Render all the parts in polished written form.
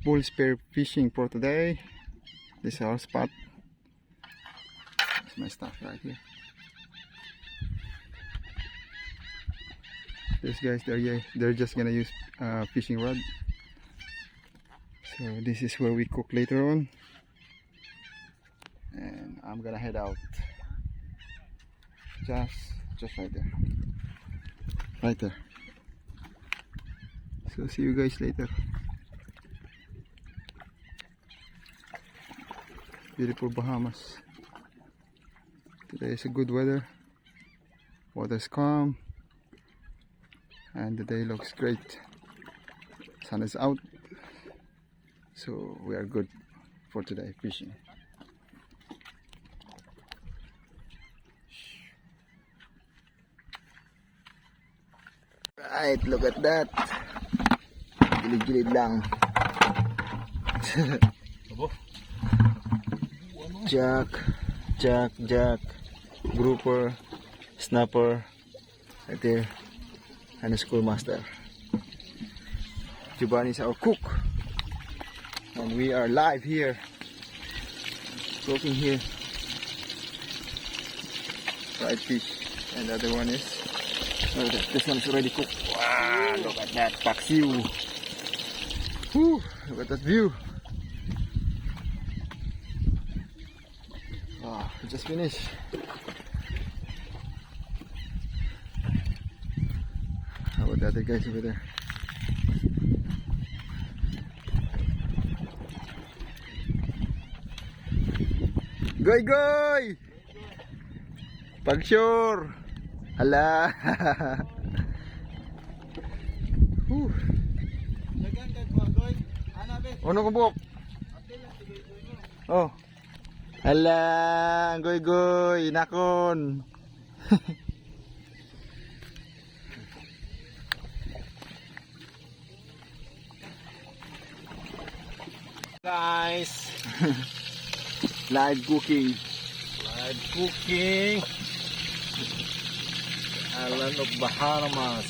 bull spear fishing for today. This is our spot. That's my stuff right here. These guys, they're just gonna use fishing rod. So this is where we cook later on, and I'm gonna head out just right there, right there. So see you guys later. Beautiful Bahamas. Today is a good weather. Water's calm and the day looks great. Sun is out, so we are good for today fishing. Right, look at that. Gilid-gilid lang. Jack, grouper, snapper, right there, and a schoolmaster. Giovanni is our cook, and we are live here, cooking here. Fried fish, and the other one is, oh, this one is already cooked. Wow, look at that, paksiw. Whew, look at that view. Wow, we just finished. How about the other guys over there? Goy! Pag-sure! Hala! Ano ko buk? Oh. Hala, goy, nakon. Guys, live cooking. Island of Bahamas.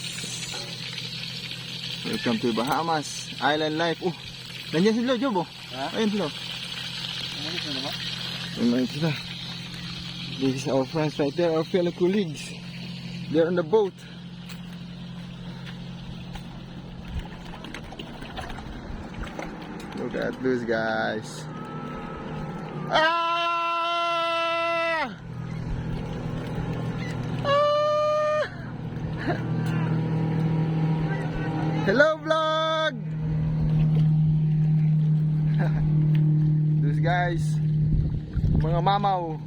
Welcome to Bahamas. Island life. Oh, nandiyan sila, Job. Ha? Ayun sila. Ayun sila. This is our friends right there, our fellow colleagues. They're on the boat. Look at those guys. Ah! Hello vlog! Those guys, mga mamaw.